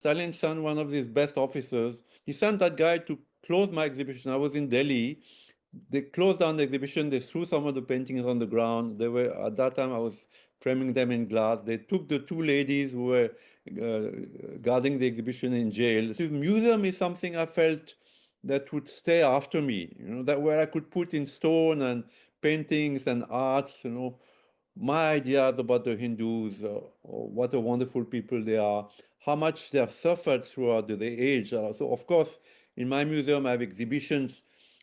Stalin sent one of his best officers. He sent that guy to close my exhibition. I was in Delhi. They closed down the exhibition. They threw some of the paintings on the ground. They were at that time I was framing them in glass. They took the two ladies who were guarding the exhibition in jail. The museum is something I felt that would stay after me. That where I could put in stone and paintings and arts. My ideas about the Hindus, what a wonderful people they are, how much they have suffered throughout the age. So, of course, in my museum, I have exhibitions.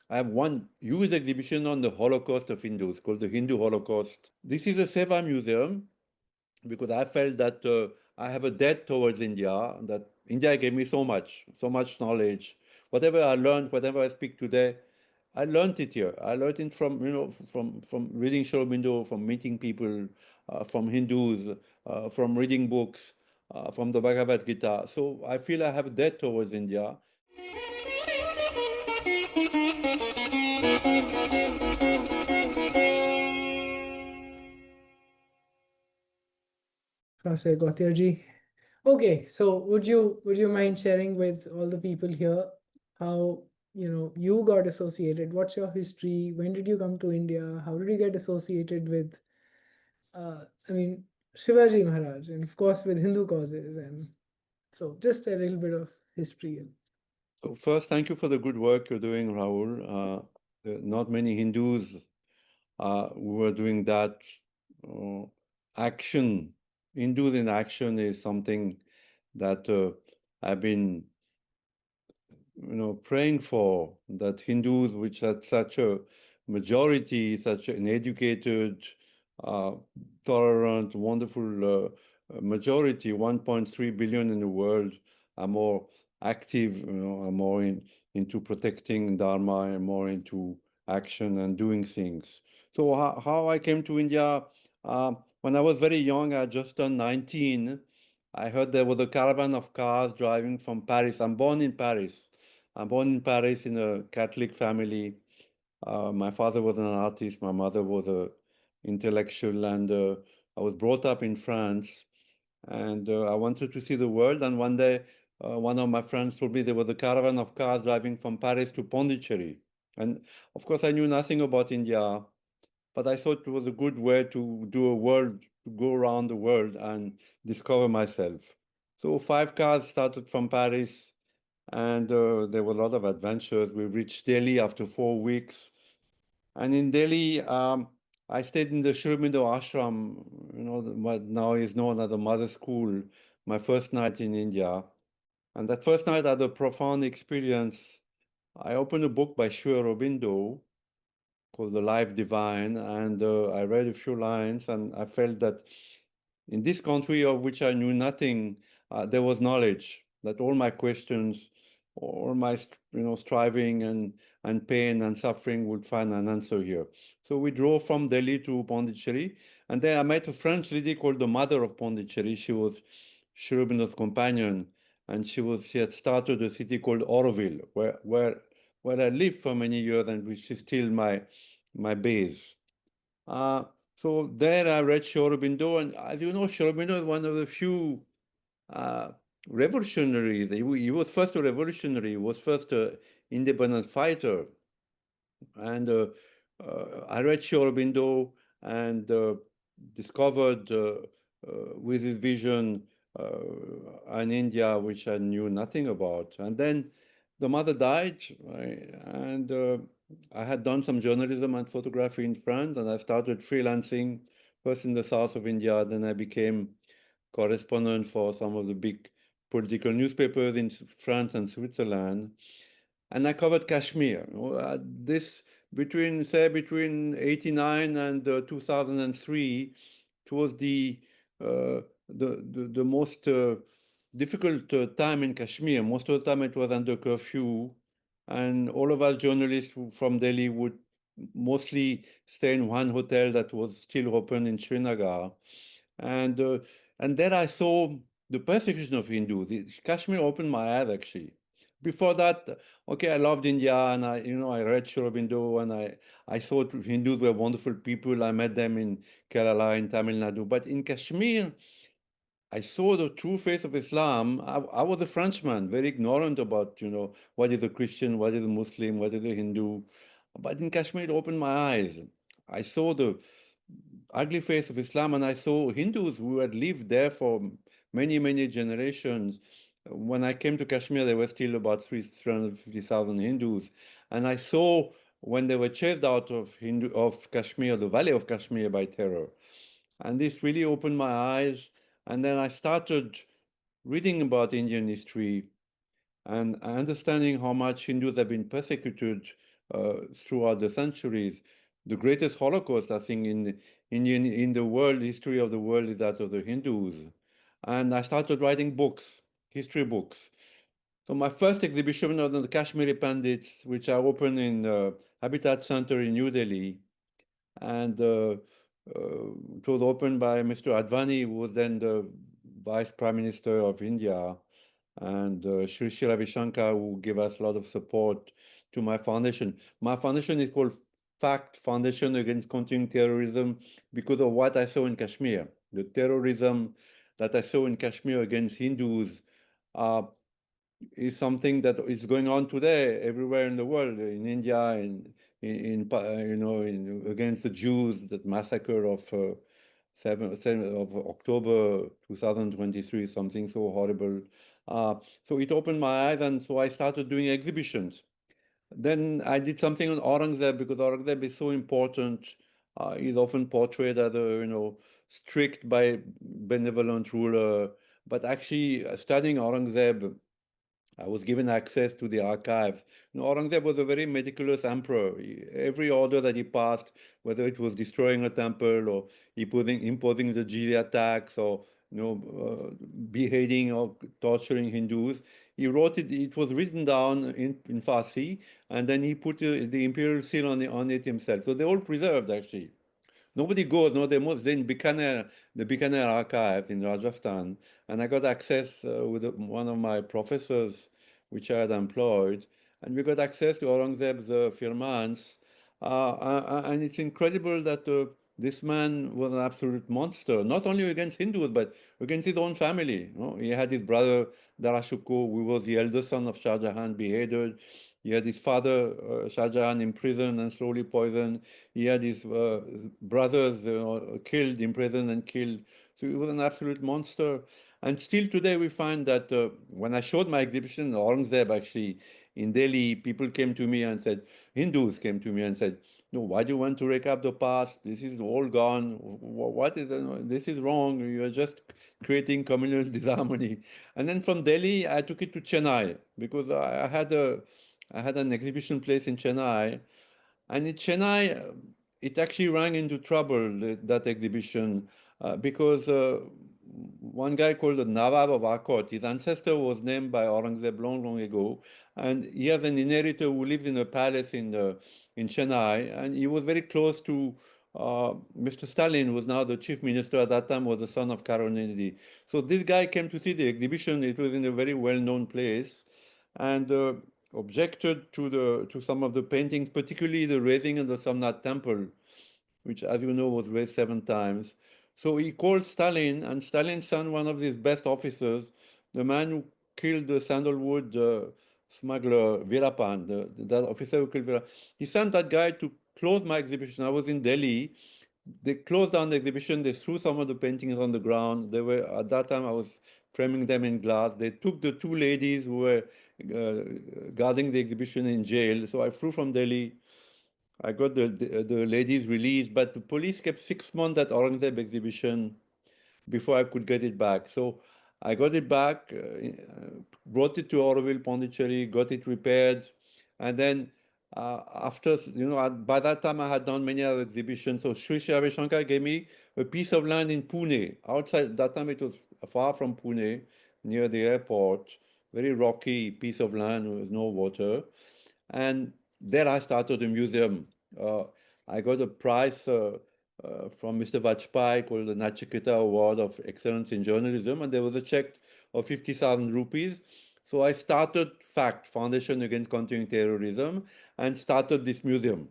I have one huge exhibition on the Holocaust of Hindus called the Hindu Holocaust. This is a Seva museum because I felt that I have a debt towards India, that India gave me so much knowledge. Whatever I learned, whatever I speak today, I learned it here. I learned it from, from reading Sri Aurobindo, from meeting people, from Hindus, from reading books, from the Bhagavad Gita. So I feel I have a debt towards India. François Gautier ji. Okay, so would you mind sharing with all the people here how you got associated? What's your history? When did you come to India? How did you get associated with I mean Shivaji Maharaj and of course with Hindu causes, and so just a little bit of history. So first, thank you for the good work you're doing, Rahul. Not many Hindus who are doing that uh, action. Hindus in action is something that I've been, praying for. That Hindus, which had such a majority, such an educated, uh, tolerant, wonderful majority, 1.3 billion in the world, are more active, are more into protecting Dharma and more into action and doing things. So how I came to India, when I was very young, I just turned 19. I heard there was a caravan of cars driving from Paris. I'm born in Paris. I'm born in Paris in a Catholic family. My father was an artist. My mother was a intellectual, and I was brought up in France. And I wanted to see the world. And one day, one of my friends told me there was a caravan of cars driving from Paris to Pondicherry. And of course, I knew nothing about India, but I thought it was a good way to do a world, to go around the world and discover myself. So 5 cars started from Paris, and there were a lot of adventures. We reached Delhi after 4 weeks, and in Delhi, I stayed in the Sri Aurobindo ashram, what now is known as the Mother School. My first night in India, and that first night I had a profound experience. I opened a book by Sri Aurobindo called The Life Divine, and I read a few lines, and I felt that in this country of which I knew nothing, there was knowledge. That all my questions, all my striving and pain and suffering would find an answer here. So we drove from Delhi to Pondicherry, and there I met a French lady called the Mother of Pondicherry. She was Sri Aurobindo's companion, and she had started a city called Auroville, where I lived for many years, and which is still my base. Uh, so there I read Sri Aurobindo, and as you know, Sri Aurobindo is one of the few uh, revolutionaries. He was first a revolutionary. He was first an independent fighter, and I read Sri Aurobindo and discovered with his vision an India which I knew nothing about. And then the mother died, right? And I had done some journalism and photography in France, and I started freelancing first in the south of India. Then I became correspondent for some of the big political newspapers in France and Switzerland, and I covered Kashmir. This between 89 and 2003, it was the most difficult time in Kashmir. Most of the time it was under curfew, and all of us journalists from Delhi would mostly stay in one hotel that was still open in Srinagar, and uh, and there I saw the persecution of Hindus. Kashmir opened my eyes actually. Before that, okay, I loved India, and I read Sri Aurobindo, and I thought Hindus were wonderful people. I met them in Kerala, in Tamil Nadu, but in Kashmir, I saw the true face of Islam. I was a Frenchman, very ignorant about, what is a Christian, what is a Muslim, what is a Hindu. But in Kashmir, it opened my eyes. I saw the ugly face of Islam, and I saw Hindus who had lived there for many, many generations. When I came to Kashmir, there were still about 350,000 Hindus. And I saw when they were chased out of Kashmir, the valley of Kashmir, by terror. And this really opened my eyes. And then I started reading about Indian history and understanding how much Hindus have been persecuted throughout the centuries. The greatest Holocaust, I think, in the world history of the world is that of the Hindus. And I started writing books, history books. So my first exhibition on the Kashmiri Pandits, which I opened in Habitat Center in New Delhi, and it was opened by Mr. Advani, who was then the Vice Prime Minister of India, and Shri Ravi Shankar, who gave us a lot of support to my foundation. My foundation is called FACT, Foundation Against Continuing Terrorism, because of what I saw in Kashmir. The terrorism that I saw in Kashmir against Hindus uh, is something that is going on today everywhere in the world, in India, against the Jews, that massacre of 7 of October 2023, something so horrible. Uh, so it opened my eyes, and so I started doing exhibitions. Then I did something on Aurangzeb because Aurangzeb is so important. He's often portrayed as a, strict by benevolent ruler, but actually studying Aurangzeb, I was given access to the archives. Aurangzeb was a very meticulous emperor. Every order that he passed, whether it was destroying a temple or imposing the jizya tax or beheading or torturing Hindus, he wrote it. It was written down in Farsi, and then he put the imperial seal on it himself. So they're all preserved actually. Nobody goes, no, they're in Bikaner, the Bikaner archive in Rajasthan. And I got access with one of my professors, which I had employed. And we got access to Aurangzeb's firmans. And it's incredible that this man was an absolute monster, not only against Hindus, but against his own family. He had his brother Darashuko, who was the elder son of Shah Jahan, beheaded. He had his father, Shah Jahan, imprisoned and slowly poisoned. He had his brothers killed, imprisoned and killed. So he was an absolute monster. And still today we find that when I showed my exhibition in Aurangzeb, actually, in Delhi, people came to me and said, Hindus came to me and said, no, why do you want to recap the past? This is all gone. What is this is wrong. You are just creating communal disharmony. And then from Delhi, I took it to Chennai because I had an exhibition place in Chennai, and in Chennai, it actually ran into trouble, that exhibition, because one guy called the Nawab of Akot, his ancestor was named by Aurangzeb long, long ago, and he has an inheritor who lives in a palace in Chennai, and he was very close to Mr. Stalin, who was now the chief minister at that time, was the son of Kennedy. So this guy came to see the exhibition. It was in a very well-known place, and objected to some of the paintings, particularly the raising of the Somnath temple, which, as you know, was raised 7 times. So he called Stalin, and Stalin sent one of his best officers, the man who killed the sandalwood smuggler Veerapan, that officer who killed Veerapan. He sent that guy to close my exhibition. I was in Delhi. They closed down the exhibition. They threw some of the paintings on the ground. They were, at that time, I was framing them in glass. They took the two ladies who were guarding the exhibition in jail. So I flew from Delhi. I got the ladies released, but the police kept 6 months at Aurangzeb exhibition before I could get it back. So I got it back, brought it to Auroville, Pondicherry, got it repaired, and then after, by that time I had done many other exhibitions. So Sri Ravi Shankar gave me a piece of land in Pune. Outside, that time it was far from Pune, near the airport, very rocky piece of land with no water. And there I started a museum. Uh, I got a prize from Mr. Vajpayee called the Nachiketa Award of Excellence in Journalism, and there was a check of 50,000 rupees. So I started FACT, Foundation Against Continuing Terrorism, and started this museum.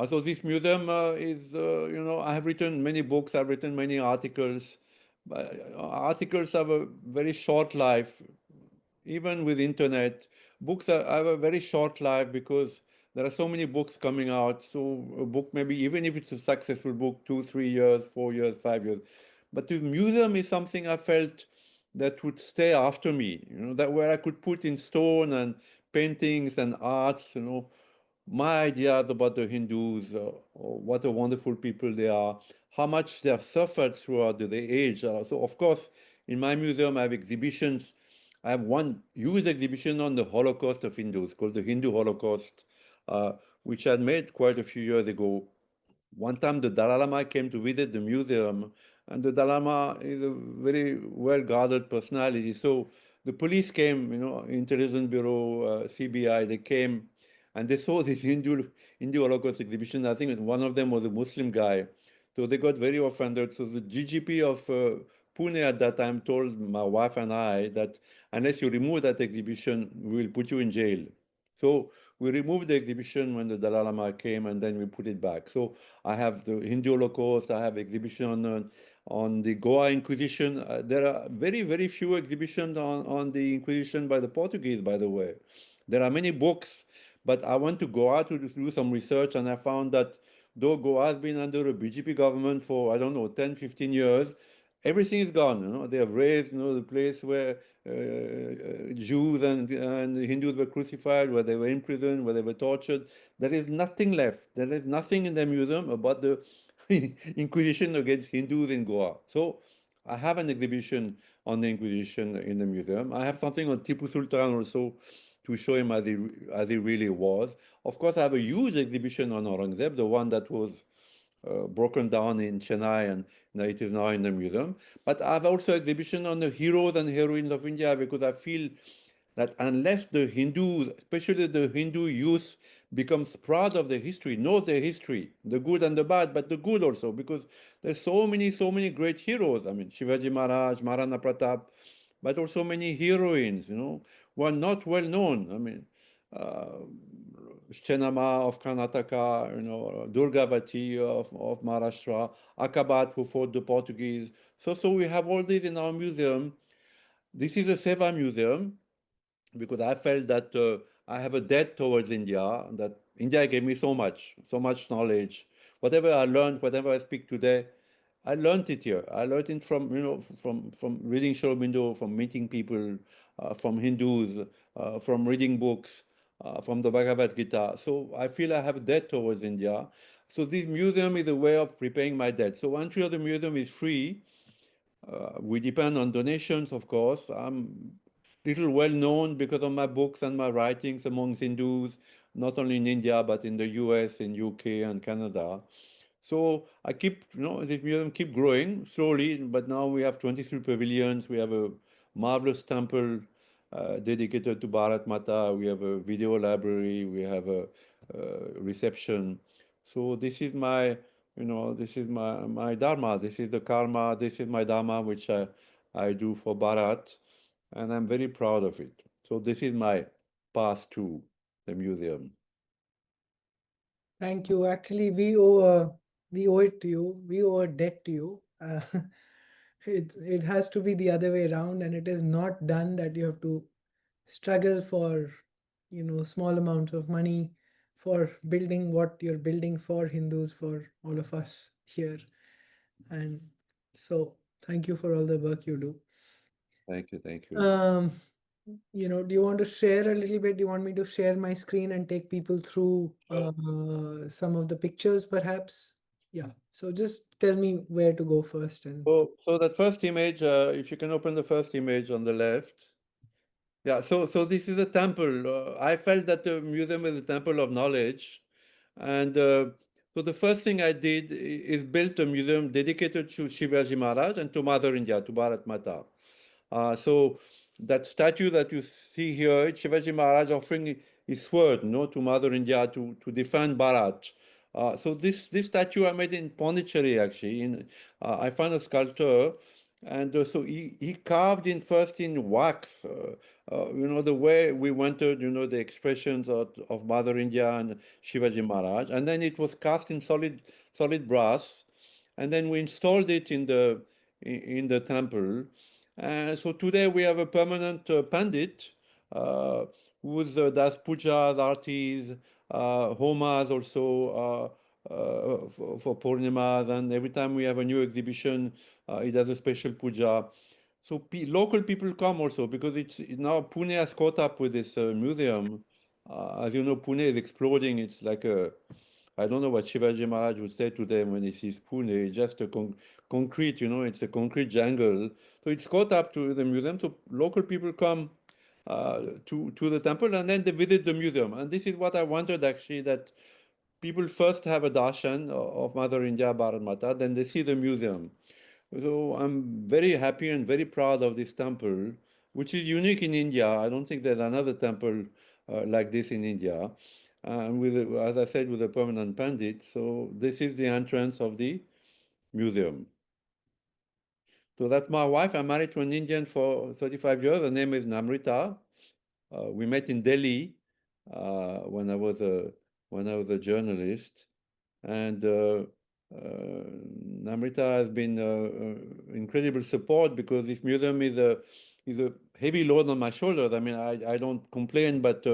So this museum I have written many books, I've written many articles, Articles have a very short life, even with internet. Books have a very short life because there are so many books coming out. So a book, maybe even if it's a successful book, 2, 3 years, 4 years, 5 years. But the museum is something I felt that would stay after me, that where I could put in stone and paintings and arts, my ideas about the Hindus, what a wonderful people they are, how much they have suffered throughout the age. So, of course, in my museum, I have exhibitions. I have one huge exhibition on the Holocaust of Hindus called the Hindu Holocaust, uh, which I had made quite a few years ago. One time the Dalai Lama came to visit the museum, and the Dalai Lama is a very well-guarded personality. So the police came, Intelligence Bureau, CBI, they came, and they saw this Hindu Holocaust exhibition. I think one of them was a Muslim guy. So they got very offended. So the GGP of Pune at that time told my wife and I that unless you remove that exhibition, we will put you in jail. So we removed the exhibition when the Dalai Lama came, and then we put it back. So I have the Hindu Holocaust. I have exhibition on the Goa Inquisition. There are very, very few exhibitions on the Inquisition by the Portuguese, by the way. There are many books, but I went to Goa to do some research, and I found that though Goa has been under a BJP government for, I don't know, 10, 15 years, everything is gone. They have raised, the place where Jews and Hindus were crucified, where they were imprisoned, where they were tortured. There is nothing left. There is nothing in the museum about the Inquisition against Hindus in Goa. So I have an exhibition on the Inquisition in the museum. I have something on Tipu Sultan also to show him as he really was. Of course, I have a huge exhibition on Aurangzeb, the one that was broken down in Chennai, and it is now in the museum. But I have also exhibition on the heroes and heroines of India because I feel that unless the Hindus, especially the Hindu youth, becomes proud of their history, knows their history, the good and the bad, but the good also, because there's so many great heroes. I mean, Shivaji Maharaj, Maharana Pratap, but also many heroines, who are not well known. I mean, uh, Chenama of Karnataka, Durgavati of Maharashtra, Akabat who fought the Portuguese. So we have all these in our museum. This is a Seva museum because I felt that I have a debt towards India, that India gave me so much knowledge. Whatever I learned, whatever I speak today, I learned it here. I learned it from, from reading Shorobindo, from meeting people, from Hindus, from reading books, from the Bhagavad Gita. So I feel I have a debt towards India. So this museum is a way of repaying my debt. So entry of the museum is free. We depend on donations, of course. I'm little well known because of my books and my writings among Hindus, not only in India, but in the US, in UK, and Canada. So I keep, this museum keep growing slowly, but now we have 23 pavilions. We have a marvelous temple dedicated to Bharat Mata. We have a video library. We have a reception. So this is my dharma. This is the karma. This is my dharma, which I do for Bharat, and I'm very proud of it. So this is my path to the museum. Thank you. Actually, we owe it to you. We owe a debt to you. It has to be the other way around, and it is not done that you have to struggle for small amounts of money for building what you're building for Hindus, for all of us here. And so, thank you for all the work you do. Thank you, thank you. Um, do you want to share a little bit? Do you want me to share my screen and take people through some of the pictures, perhaps? Yeah. So just tell me where to go first. And So that first image, if you can open the first image on the left. Yeah, so this is a temple. I felt that the museum is a temple of knowledge, and so the first thing I did is built a museum dedicated to Shivaji Maharaj and to Mother India, to Bharat Mata. So that statue that you see here, it's Shivaji Maharaj offering his sword, to Mother India to defend Bharat. So this statue I made in Pondicherry actually. I found a sculptor, and so he carved in first in wax. The way we wanted, the expressions of Mother India and Shivaji Maharaj, and then it was cast in solid brass, and then we installed it in the temple. So today we have a permanent pandit uh, who does pujas, artis, homas also for Purnimas, and every time we have a new exhibition, he does a special puja. So local people come also because it's now Pune has caught up with this museum. As you know, Pune is exploding. It's like a I don't know what Shivaji Maharaj would say to them when he sees Pune. It's just a concrete, it's a concrete jungle. So it's caught up to the museum. So local people come to the temple and then they visit the museum. And this is what I wanted actually that people first have a darshan of Mother India, Bharat Mata, then they see the museum. So I'm very happy and very proud of this temple, which is unique in India. I don't think there's another temple like this in India. As I said, with a permanent pandit. So this is the entrance of the museum. So that's my wife. I'm married to an Indian for 35 years. Her name is Namrita. We met in Delhi when I was a journalist. And Namrita has been incredible support because this museum is a heavy load on my shoulders. I mean, I don't complain, but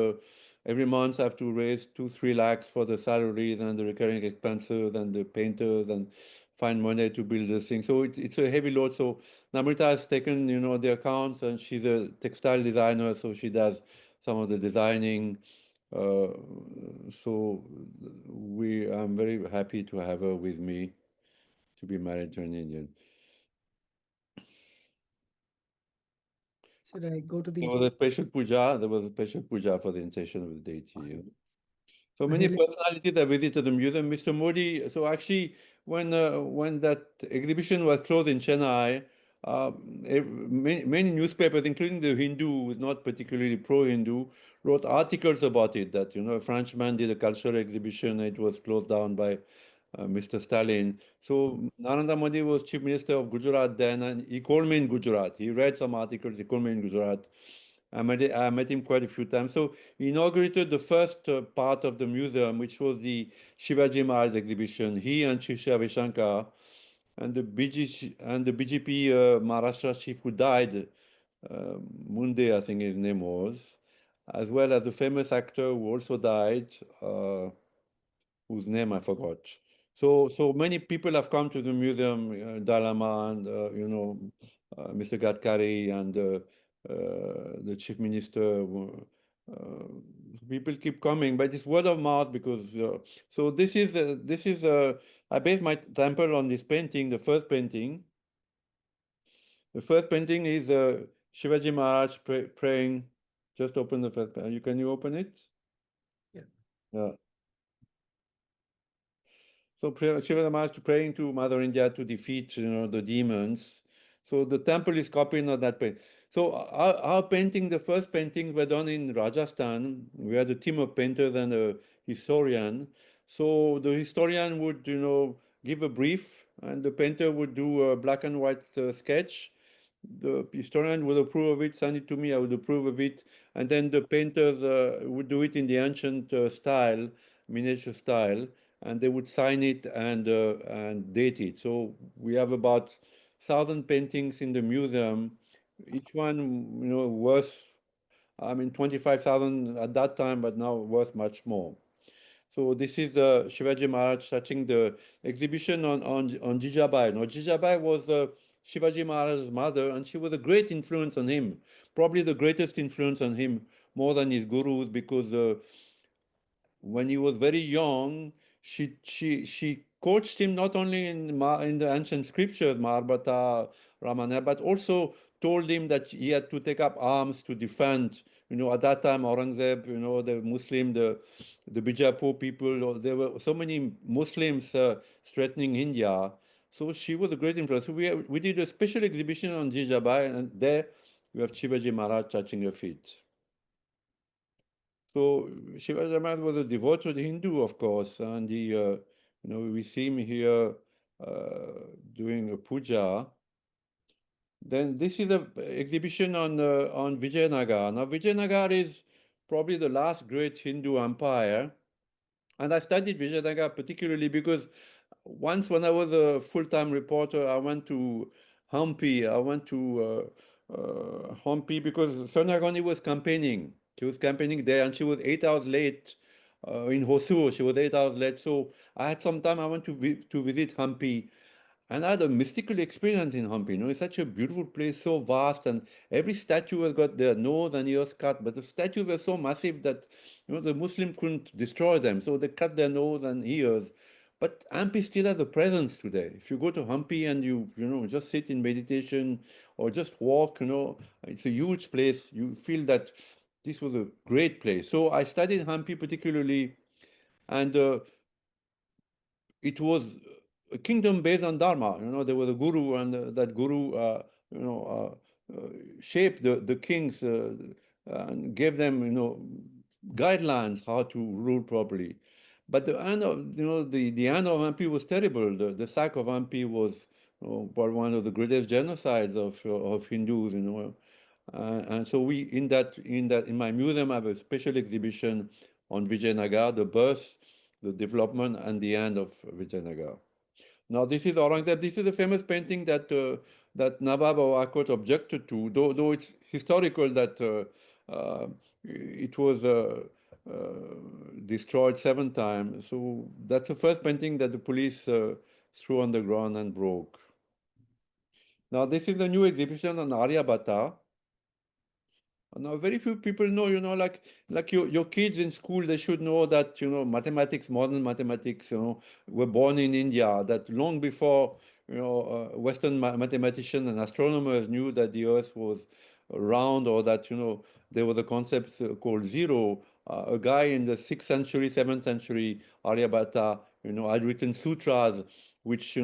every month I have to raise 2-3 lakhs for the salaries and the recurring expenses and the painters and find money to build this thing. So it's a heavy load. So Namrita has taken, the accounts, and she's a textile designer, so she does some of the designing. Uh, so I'm very happy to have her with me to be married to an Indian. Should I go to There the was a special puja. There was a special puja for the intention of the deity. So many Mahel? personalities have visited the museum. Mr. Modi. So actually, when that exhibition was closed in Chennai, many newspapers, including the Hindu, who was not particularly pro-Hindu, wrote articles about it. That a Frenchman did a cultural exhibition. It was closed down by Mr. Stalin. So Narendra Modi was chief minister of Gujarat then, and he called me in Gujarat. He read some articles. He called me in Gujarat. I met him quite a few times. So he inaugurated the first part of the museum, which was the Shivaji Maharaj exhibition. He and Shishya Vishankar and the BJP Maharashtra chief who died, Munde, I think his name was, as well as the famous actor who also died. Whose name I forgot. So many people have come to the museum, Dalama and Mr. Gadkari and the chief minister. People keep coming, but it's word of mouth because. So this is. I based my temple on this painting. The first painting. The first painting is Shivaji Maharaj praying. Just open the first. Can you open it? Yeah. Yeah. So Shiva Maharaj praying to Mother India to defeat, the demons. So the temple is copied on that paint. So our painting, the first paintings were done in Rajasthan. We had a team of painters and a historian. So the historian would, give a brief, and the painter would do a black and white sketch. The historian would approve of it, send it to me, I would approve of it, and then the painters would do it in the ancient style, miniature style, and they would sign it and date it. So we have about 1,000 paintings in the museum, each one, worth, I mean, 25,000 at that time, but now worth much more. So this is Shivaji Maharaj touching the exhibition on Jijabai. Now, Jijabai was Shivaji Maharaj's mother, and she was a great influence on him, probably the greatest influence on him, more than his gurus, because when he was very young, she coached him not only in the ancient scriptures, Mahabharata, Ramayana, but also told him that he had to take up arms to defend. At that time, Aurangzeb, the Muslim, the Bijapur people, there were so many Muslims threatening India. So she was a great influence. So we did a special exhibition on Jijabai, and there we have Shivaji Maharaj touching her feet. So Shivaji Maharaj was a devoted Hindu, of course, and we see him here doing a puja. Then this is a exhibition on Vijayanagara. Now Vijayanagara is probably the last great Hindu empire, and I studied Vijayanagara particularly because once when I was a full-time reporter, I went to Hampi. I went to Hampi because Sonia Gandhi was campaigning. She was campaigning there, and she was 8 hours late in Hosur. She was 8 hours late. So I had some time. I went to visit Hampi, and I had a mystical experience in Hampi. It's such a beautiful place, so vast, and every statue has got their nose and ears cut. But the statues were so massive that the Muslim couldn't destroy them, so they cut their nose and ears. But Hampi still has a presence today. If you go to Hampi and you just sit in meditation or just walk, it's a huge place. You feel that this was a great place. So I studied Hampi particularly, and it was a kingdom based on dharma. There was a guru, and that guru, you know, shaped the kings and gave them, guidelines how to rule properly. But the end of, the end of Hampi was terrible. The sack of Hampi was probably one of the greatest genocides of Hindus. And so we in my museum I have a special exhibition on Vijayanagara, the birth, the development, and the end of Vijayanagara. Now this is Aurangzeb. This is a famous painting that Nawab Akot objected to, though it's historical that it was uh, destroyed 7 times. So that's the first painting that the police threw on the ground and broke. Now this is a new exhibition on Aryabhatta. Now, very few people know, like your kids in school, they should know that, mathematics, modern mathematics, were born in India, that long before, Western mathematicians and astronomers knew that the Earth was round, or that, there was a concept called zero. A guy in the 6th century, 7th century, Aryabhatta, had written sutras which,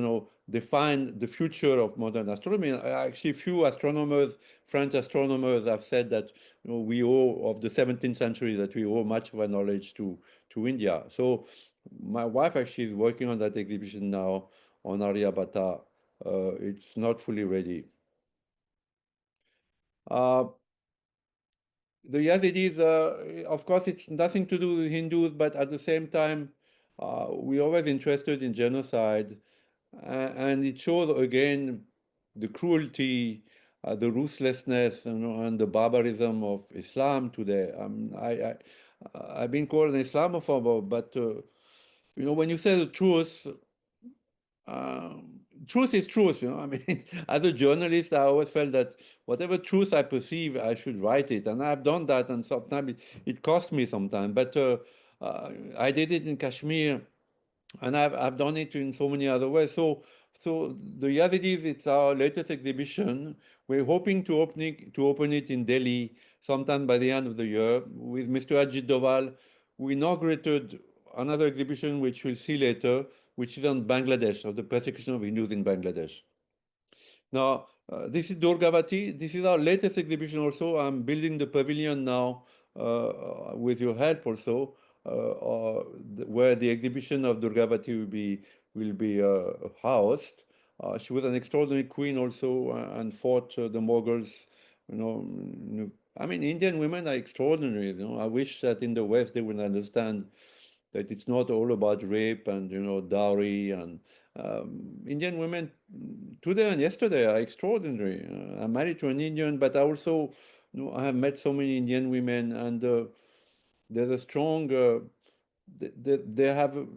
define the future of modern astronomy. Actually, few astronomers, French astronomers, have said that we owe of the 17th century that we owe much of our knowledge to India. So my wife actually is working on that exhibition now on Aryabhatta. It's not fully ready. Uh, the Yazidis, of course, it's nothing to do with Hindus, but at the same time, we're always interested in genocide, and it shows again the cruelty, the ruthlessness, and the barbarism of Islam today. I've been called an Islamophobe, but when you say the truth is truth. I mean, as a journalist, I always felt that whatever truth I perceive, I should write it, and I've done that, and sometimes it cost me sometimes. But I did it in Kashmir, and I've done it in so many other ways. So the Yazidis, it's our latest exhibition. We're hoping to open it in Delhi sometime by the end of the year with Mr. Ajit Doval. We inaugurated another exhibition which we'll see later, which is on Bangladesh, of the persecution of Hindus in Bangladesh. Now, this is Durgavati. This is our latest exhibition also. I'm building the pavilion now with your help also, where the exhibition of Durgavati will be housed. She was an extraordinary queen also, and fought the Mughals. I mean, Indian women are extraordinary. I wish that in the West they would understand that it's not all about rape and dowry, and Indian women today and yesterday are extraordinary. I'm married to an Indian, but I also I have met so many Indian women, and there's a strong they have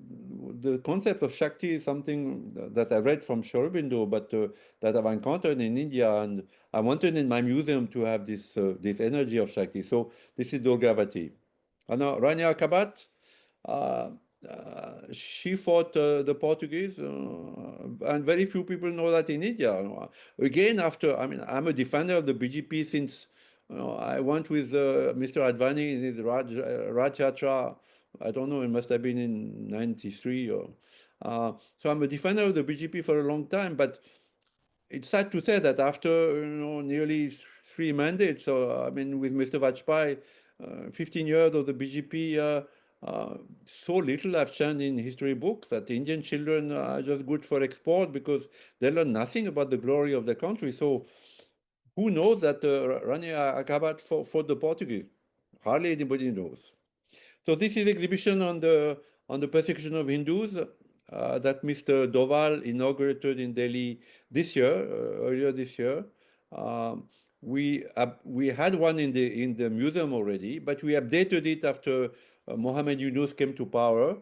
the concept of Shakti is something that I read from Sri Aurobindo, but that I've encountered in India, and I wanted in my museum to have this energy of Shakti. So this is Durgavati. And now Rania Kabat, uh, she fought the Portuguese, and very few people know that in India. Again, I mean, I'm a defender of the BJP since I went with Mr. Advani in his Raj Yatra. I don't know, it must have been in 93 or. So I'm a defender of the BJP for a long time, but it's sad to say that after nearly three mandates, I mean, with Mr. Vajpayee, 15 years of the BJP, so little have changed in history books that Indian children are just good for export because they learn nothing about the glory of the country. So who knows that Rani Akabat fought the Portuguese? Hardly anybody knows. So this is exhibition on the persecution of Hindus. that Mr. Doval inaugurated in Delhi this year, earlier this year. Um, we had one in the museum already, but we updated it after Mohammed Yunus came to power,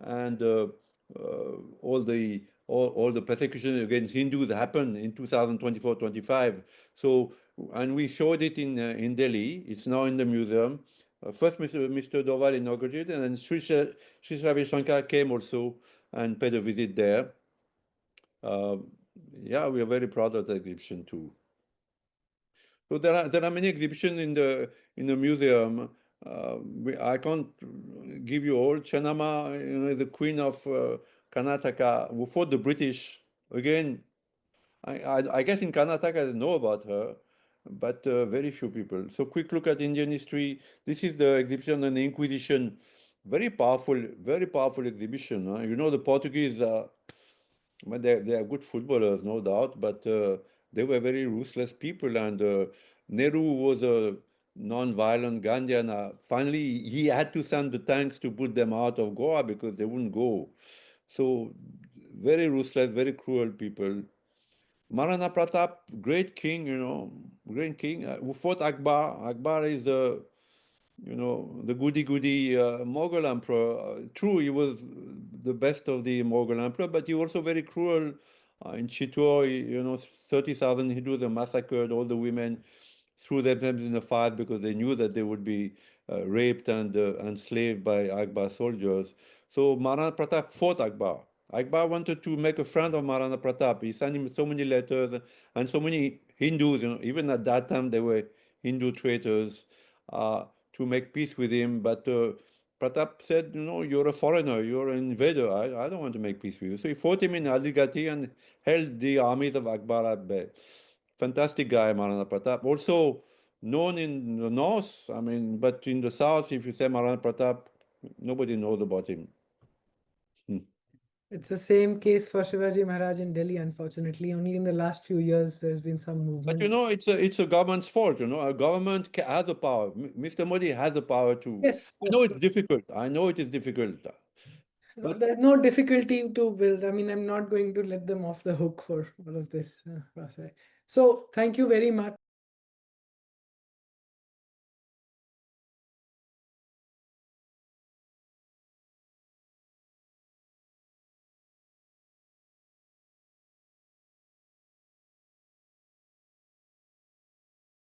and all the persecution against Hindus happened in 2024-25. So, and we showed it in Delhi. It's now in the museum. First, Mr. Doval inaugurated, and then Sri Ravi Shankar came also and paid a visit there. Uh, yeah, we are very proud of the exhibition too. So there are many exhibitions in the museum. I can't give you all. Chennamma, the Queen of Karnataka, who fought the British. Again, I guess in Karnataka they know about her, but very few people. So quick look at Indian history. This is the exhibition on the Inquisition. Very powerful exhibition. Huh? The Portuguese. Well, they are good footballers, no doubt, but they were very ruthless people. And Nehru was a non-violent Gandhian. Finally, he had to send the tanks to put them out of Goa because they wouldn't go. So very ruthless, very cruel people. Maharana Pratap, great king, great king who fought Akbar. Akbar is the goody-goody Mughal emperor. True, he was the best of the Mughal emperor, but he was also very cruel. In Chittor, 30,000 Hindus were massacred, all the women threw themselves in the fire because they knew that they would be raped and enslaved by Akbar soldiers. So Maharana Pratap fought Akbar. Akbar wanted to make a friend of Maharana Pratap. He sent him so many letters, and so many Hindus, even at that time they were Hindu traitors, to make peace with him. But Pratap said, you're a foreigner, you're an invader. I don't want to make peace with you. So he fought him in Aligati and held the armies of Akbar at bay. Fantastic guy, Maharana Pratap. Also known in the north, but in the south, if you say Maharana Pratap, nobody knows about him. Hmm. It's the same case for Shivaji Maharaj in Delhi, unfortunately. Only in the last few years there's been some But movement. it's a government's fault. A government has the power. Mr. Modi has the power to. Yes, I of know it's course. difficult. I know it is difficult. No, But there's no difficulty to build. I mean, I'm not going to let them off the hook for all of this process. So, thank you very much.